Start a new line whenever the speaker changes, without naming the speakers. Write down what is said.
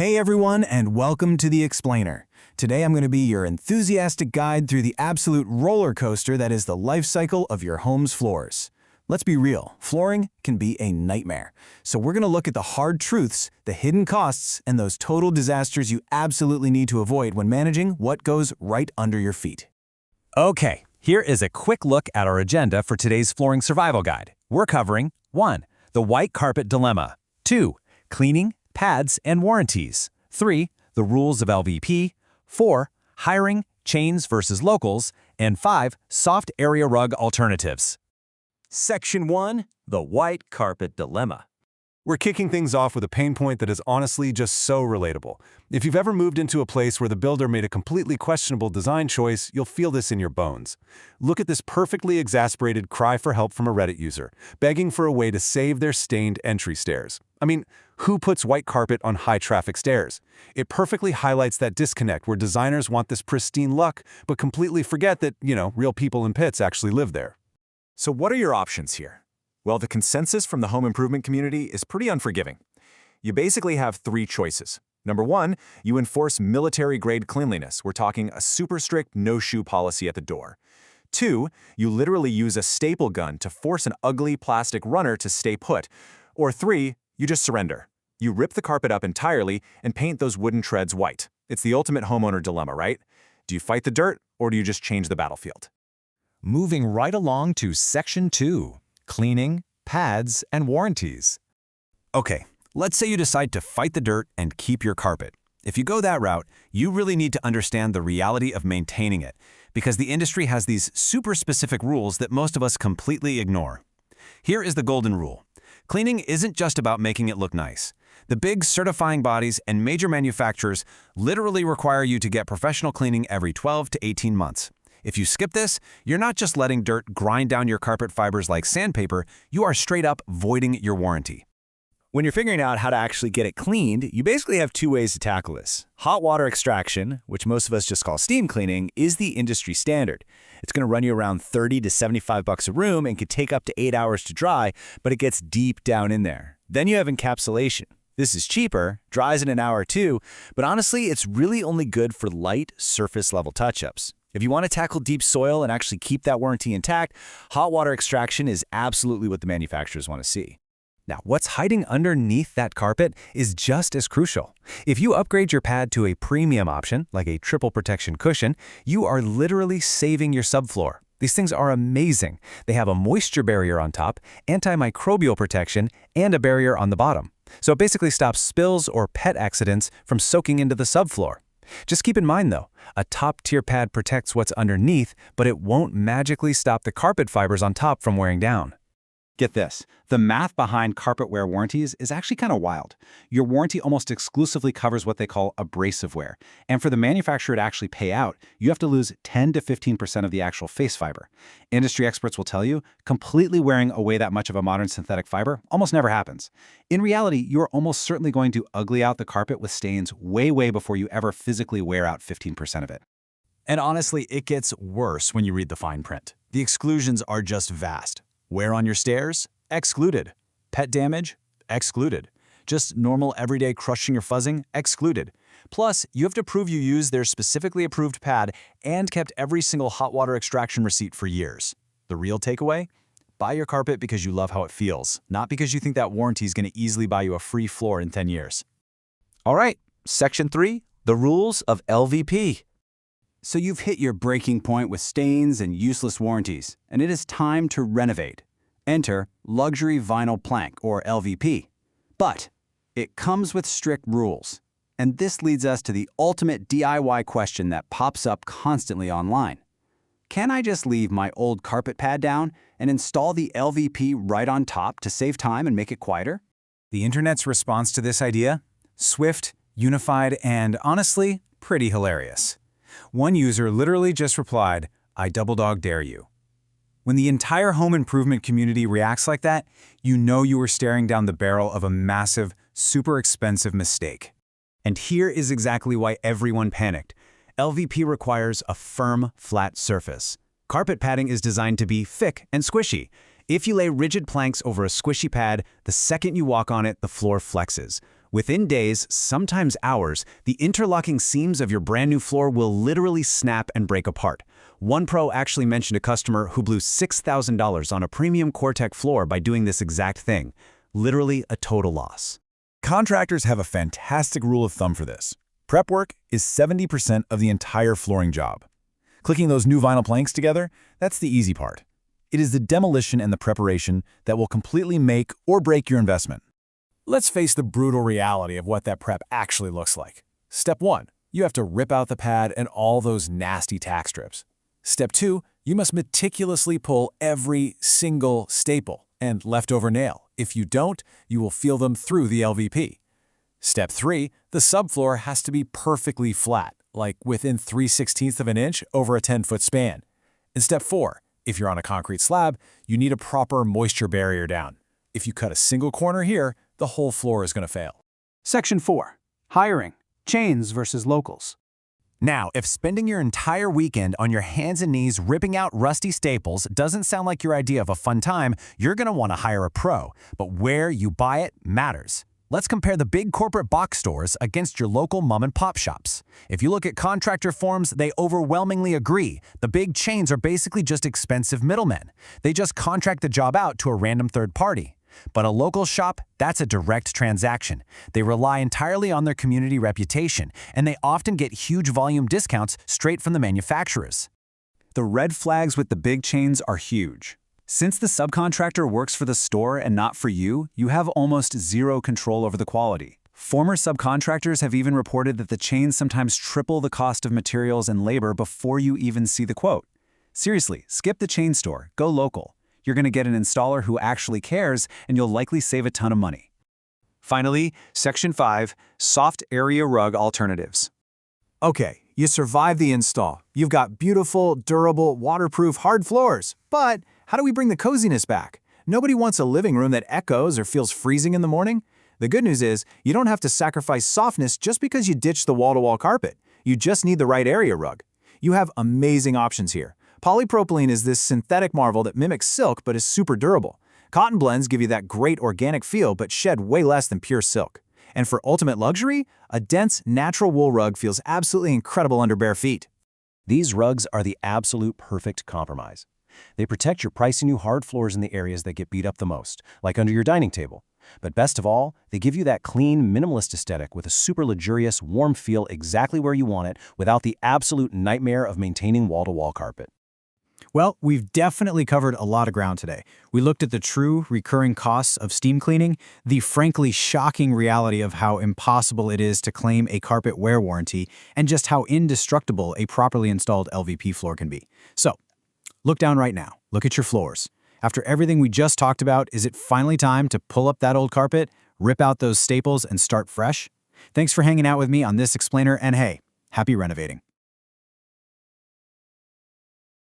Hey everyone, and welcome to The Explainer. Today I'm going to be your enthusiastic guide through the absolute roller coaster that is the life cycle of your home's floors. Let's be real, flooring can be a nightmare. So we're going to look at the hard truths, the hidden costs, and those total disasters you absolutely need to avoid when managing what goes right under your feet.
Okay, here is a quick look at our agenda for today's flooring survival guide. We're covering 1. The white carpet dilemma. 2. Cleaning, pads, and warranties. 3. The rules of LVP. 4. Hiring, chains versus locals. And 5. Soft area rug alternatives.
Section 1. The white carpet dilemma.
We're kicking things off with a pain point that is honestly just so relatable. If you've ever moved into a place where the builder made a completely questionable design choice, you'll feel this in your bones. Look at this perfectly exasperated cry for help from a Reddit user, begging for a way to save their stained entry stairs. I mean, who puts white carpet on high-traffic stairs? It perfectly highlights that disconnect where designers want this pristine look, but completely forget that, real people in pits actually live there.
So what are your options here? Well, the consensus from the home improvement community is pretty unforgiving. You basically have 3 choices. Number 1, you enforce military-grade cleanliness. We're talking a super strict no-shoe policy at the door. 2, you literally use a staple gun to force an ugly plastic runner to stay put. Or 3, you just surrender. You rip the carpet up entirely and paint those wooden treads white. It's the ultimate homeowner dilemma, right? Do you fight the dirt, or do you just change the battlefield?
Moving right along to Section 2. Cleaning, pads, and warranties.
Okay, let's say you decide to fight the dirt and keep your carpet. If you go that route, you really need to understand the reality of maintaining it, because the industry has these super specific rules that most of us completely ignore. Here is the golden rule. Cleaning isn't just about making it look nice. The big certifying bodies and major manufacturers literally require you to get professional cleaning every 12 to 18 months. If you skip this, you're not just letting dirt grind down your carpet fibers like sandpaper, you are straight up voiding your warranty.
When you're figuring out how to actually get it cleaned, you basically have 2 ways to tackle this. Hot water extraction, which most of us just call steam cleaning, is the industry standard. It's going to run you around $30 to $75 a room and could take up to 8 hours to dry, but it gets deep down in there. Then you have encapsulation. This is cheaper, dries in an hour or 2, but honestly, it's really only good for light surface level touch-ups. If you want to tackle deep soil and actually keep that warranty intact, hot water extraction is absolutely what the manufacturers want to see.
Now, what's hiding underneath that carpet is just as crucial. If you upgrade your pad to a premium option, like a triple protection cushion, you are literally saving your subfloor. These things are amazing. They have a moisture barrier on top, antimicrobial protection, and a barrier on the bottom. So it basically stops spills or pet accidents from soaking into the subfloor. Just keep in mind, though, a top-tier pad protects what's underneath, but it won't magically stop the carpet fibers on top from wearing down.
Get this, the math behind carpet wear warranties is actually kind of wild. Your warranty almost exclusively covers what they call abrasive wear, and for the manufacturer to actually pay out, you have to lose 10 to 15% of the actual face fiber. Industry experts will tell you, completely wearing away that much of a modern synthetic fiber almost never happens. In reality, you're almost certainly going to ugly out the carpet with stains way before you ever physically wear out 15% of it.
And honestly, it gets worse when you read the fine print. The exclusions are just vast. Wear on your stairs? Excluded. Pet damage? Excluded. Just normal everyday crushing or fuzzing? Excluded. Plus, you have to prove you used their specifically approved pad and kept every single hot water extraction receipt for years. The real takeaway? Buy your carpet because you love how it feels, not because you think that warranty is going to easily buy you a free floor in 10 years.
All right, Section 3, the rules of LVP.
So you've hit your breaking point with stains and useless warranties, and it is time to renovate. Enter luxury vinyl plank, or LVP. But it comes with strict rules. And this leads us to the ultimate DIY question that pops up constantly online. Can I just leave my old carpet pad down and install the LVP right on top to save time and make it quieter?
The internet's response to this idea? Swift, unified, and honestly, pretty hilarious. One user literally just replied, "I double dog dare you." When the entire home improvement community reacts like that, you know you are staring down the barrel of a massive, super expensive mistake. And here is exactly why everyone panicked. LVP requires a firm, flat surface. Carpet padding is designed to be thick and squishy. If you lay rigid planks over a squishy pad, the second you walk on it, the floor flexes.
Within days, sometimes hours, the interlocking seams of your brand new floor will literally snap and break apart. One pro actually mentioned a customer who blew $6,000 on a premium Cortec floor by doing this exact thing. Literally a total loss.
Contractors have a fantastic rule of thumb for this. Prep work is 70% of the entire flooring job. Clicking those new vinyl planks together, that's the easy part. It is the demolition and the preparation that will completely make or break your investment. Let's face the brutal reality of what that prep actually looks like. Step 1, you have to rip out the pad and all those nasty tack strips. Step 2, you must meticulously pull every single staple and leftover nail. If you don't, you will feel them through the LVP. Step 3, the subfloor has to be perfectly flat, like within 3/16 of an inch over a 10-foot span. And step 4, if you're on a concrete slab, you need a proper moisture barrier down. If you cut a single corner here, the whole floor is going to fail.
Section 4. Hiring. Chains versus locals.
Now, if spending your entire weekend on your hands and knees ripping out rusty staples doesn't sound like your idea of a fun time, you're going to want to hire a pro. But where you buy it matters. Let's compare the big corporate box stores against your local mom-and-pop shops. If you look at contractor forums, they overwhelmingly agree. The big chains are basically just expensive middlemen. They just contract the job out to a random third party. But a local shop, that's a direct transaction. They rely entirely on their community reputation, and they often get huge volume discounts straight from the manufacturers.
The red flags with the big chains are huge. Since the subcontractor works for the store and not for you, you have almost zero control over the quality. Former subcontractors have even reported that the chains sometimes triple the cost of materials and labor before you even see the quote. Seriously, skip the chain store, go local. You're going to get an installer who actually cares, and you'll likely save a ton of money. Finally, Section 5, Soft Area Rug Alternatives.
Okay, you survived the install. You've got beautiful, durable, waterproof, hard floors. But how do we bring the coziness back? Nobody wants a living room that echoes or feels freezing in the morning. The good news is, you don't have to sacrifice softness just because you ditched the wall-to-wall carpet. You just need the right area rug. You have amazing options here. Polypropylene is this synthetic marvel that mimics silk but is super durable. Cotton blends give you that great organic feel but shed way less than pure silk. And for ultimate luxury, a dense, natural wool rug feels absolutely incredible under bare feet.
These rugs are the absolute perfect compromise. They protect your pricey new hard floors in the areas that get beat up the most, like under your dining table. But best of all, they give you that clean, minimalist aesthetic with a super luxurious, warm feel exactly where you want it without the absolute nightmare of maintaining wall-to-wall carpet.
Well, we've definitely covered a lot of ground today. We looked at the true recurring costs of steam cleaning, the frankly shocking reality of how impossible it is to claim a carpet wear warranty, and just how indestructible a properly installed LVP floor can be. So, look down right now. Look at your floors. After everything we just talked about, is it finally time to pull up that old carpet, rip out those staples, and start fresh? Thanks for hanging out with me on this explainer, and hey, happy renovating.